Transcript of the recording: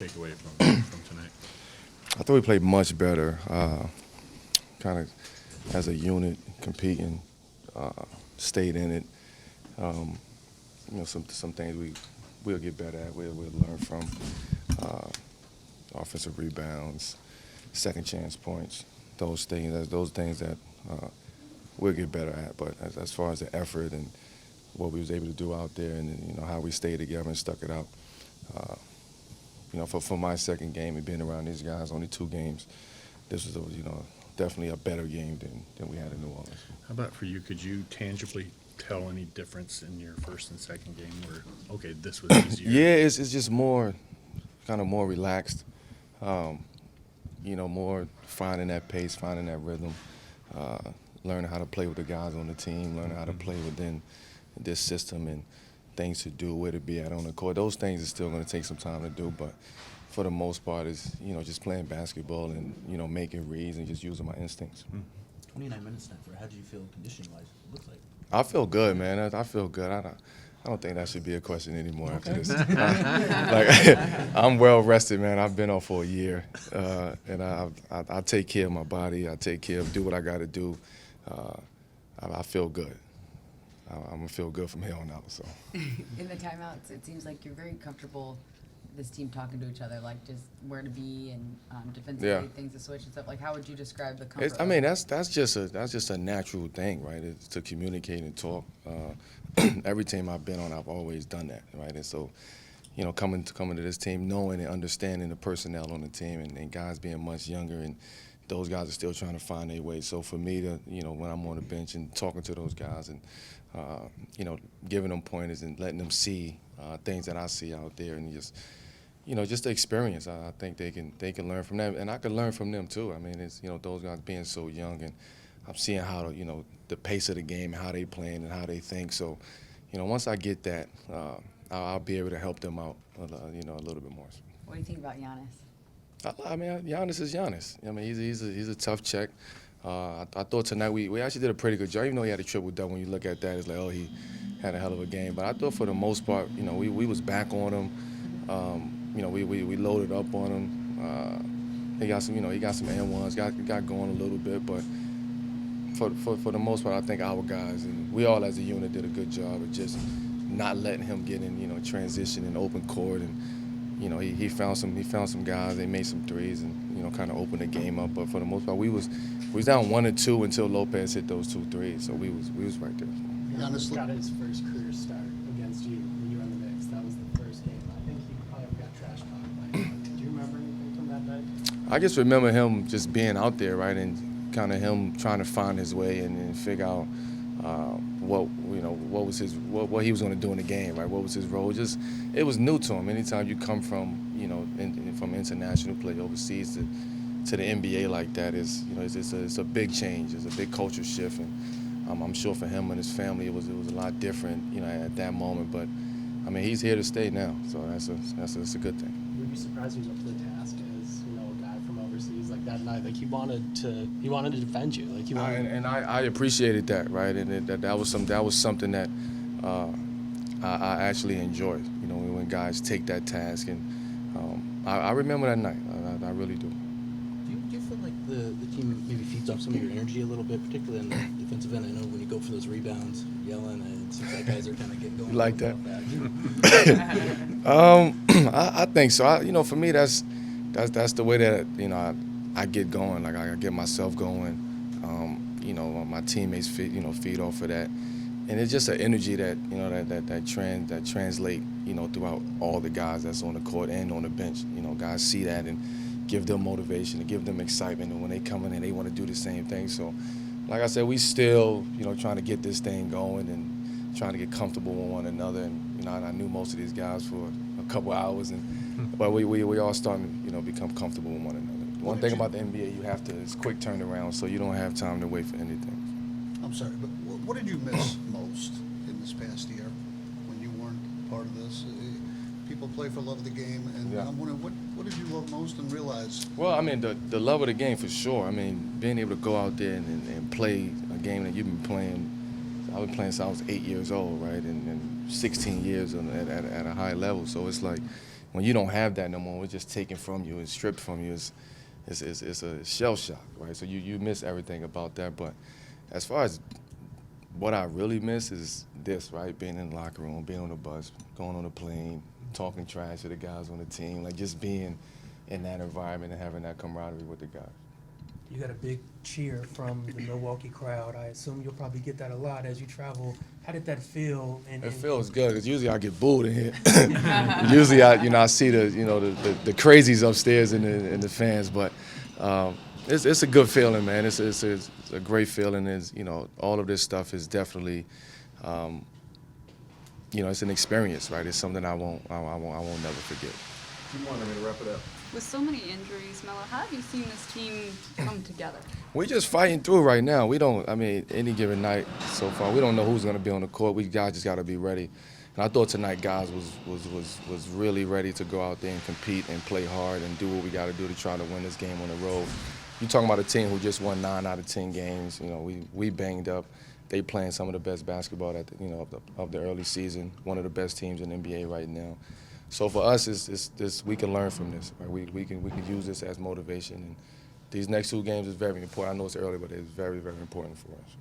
take away from tonight? I thought we played much better, kind of as a unit, competing, uh, stayed in it. Um, some things we'll get better at. We'll learn from uh, offensive rebounds, second chance points, those things that uh, we'll get better at. But as far as the effort and what we was able to do out there, and how we stayed together and stuck it out. Uh, for my second game and being around these guys, only 2 games, this was definitely a better game than we had in New Orleans. How about for you? Could you tangibly tell any difference in your first and second game where, okay, this was easier? Yeah, it's just more relaxed. Um, more finding that pace, finding that rhythm, uh, learning how to play with the guys on the team, learning how to play within this system and things to do, where to be at on the court. Those things are still going to take some time to do, but for the most part, it's just playing basketball and making reads and just using my instincts. 29 minutes now. How do you feel conditioning-wise? It looks like. I feel good, man. I feel good. I don't think that should be a question anymore after this. I'm well rested, man. I've been off for a year, and I take care of my body. I take care of do what I got to do. I feel good. I'm gonna feel good from here on out. So. In the timeouts, it seems like you're very comfortable. This team talking to each other, like just where to be and defensively things to switch and stuff. Like, how would you describe the comfort? That's just a natural thing, right? It's to communicate and talk. Every team I've been on, I've always done that, right? And so, coming to this team, knowing and understanding the personnel on the team, and guys being much younger, and those guys are still trying to find their way. So for me to, when I'm on the bench and talking to those guys and giving them pointers and letting them see things that I see out there, and just the experience. I think they can learn from them, and I can learn from them too. I mean, it's those guys being so young, and I'm seeing how the pace of the game, how they playing, and how they think. So, once I get that, I'll be able to help them out, a little bit more. What do you think about Giannis? I mean, Giannis is Giannis. I mean, he's a tough check. I thought tonight we actually did a pretty good job. Even though he had a triple double, when you look at that, it's like, oh, he had a hell of a game. But I thought for the most part, we was back on him. We loaded up on him. He got some N1s, got going a little bit. But for the most part, I think our guys and we all as a unit did a good job of just not letting him get in, transition and open court. And he found some guys. They made some threes and kind of opened the game up. But for the most part, we was down 1-2 until Lopez hit those 2 threes. So we was right there. Giannis got his first career start against you when you were in the Knicks. That was the first game. I think he probably got trash talked by him. Do you remember anything from that night? I just remember him just being out there, right, and kind of him trying to find his way and figure out what he was going to do in the game, right? What was his role? Just it was new to him. Anytime you come from from international play overseas to the NBA like that, it's a big change. It's a big culture shift, and I'm sure for him and his family it was a lot different, at that moment. But I mean, he's here to stay now, so that's a good thing. Would you be surprised he was up to the task as a guy from overseas like that night? Like he wanted to defend you. Like I appreciated that, right? And that was something that I actually enjoyed. When guys take that task, and I remember that night. I really do. Do you feel like the team maybe feeds off some of your energy a little bit, particularly on the defensive end? I know when you go for those rebounds, yelling, and it seems like guys are kind of getting going. You like that? I think so. For me, that's the way that I get going. Like I get myself going. My teammates feed off of that, and it's just an energy that that translate throughout all the guys that's on the court and on the bench. Guys see that and give them motivation and give them excitement, and when they come in and they want to do the same thing. So, like I said, we still trying to get this thing going and trying to get comfortable with one another. And I knew most of these guys for a couple hours, but we all starting to become comfortable with one another. One thing about the NBA, it's quick turnaround, so you don't have time to wait for anything. I'm sorry, but what did you miss most in this past year when you weren't part of this? People play for love of the game, and Yeah. I'm wondering, what did you love most and realize? Well, I mean, the love of the game for sure. I mean, being able to go out there and play a game that you've been playing. I've been playing since I was 8 years old, right, and 16 years at a high level. So it's like when you don't have that no more, it's just taken from you, it's stripped from you. It's a shell shock, right? So you miss everything about that. But as far as what I really miss is this, right? Being in the locker room, being on the bus, going on the plane, talking trash to the guys on the team, like just being in that environment and having that camaraderie with the guys. You got a big cheer from the Milwaukee crowd. I assume you'll probably get that a lot as you travel. How did that feel? It feels good because usually I get booed in here. Usually I see the crazies upstairs in the fans, but it's a good feeling, man. It's a great feeling. Is all of this stuff is definitely it's an experience, right? It's something I won't never forget. You wanted me to wrap it up. With so many injuries, Melo, how have you seen this team come together? We're just fighting through right now. We don't. I mean, any given night so far, we don't know who's going to be on the court. We guys just got to be ready. And I thought tonight, guys was really ready to go out there and compete and play hard and do what we got to do to try to win this game on the road. You're talking about a team who just won 9 out of 10 games. We banged up. They playing some of the best basketball of the early season. One of the best teams in the NBA right now. So for us, it's we can learn from this. Right? We can use this as motivation. And these next 2 games is very important. I know it's early, but it's very, very important for us.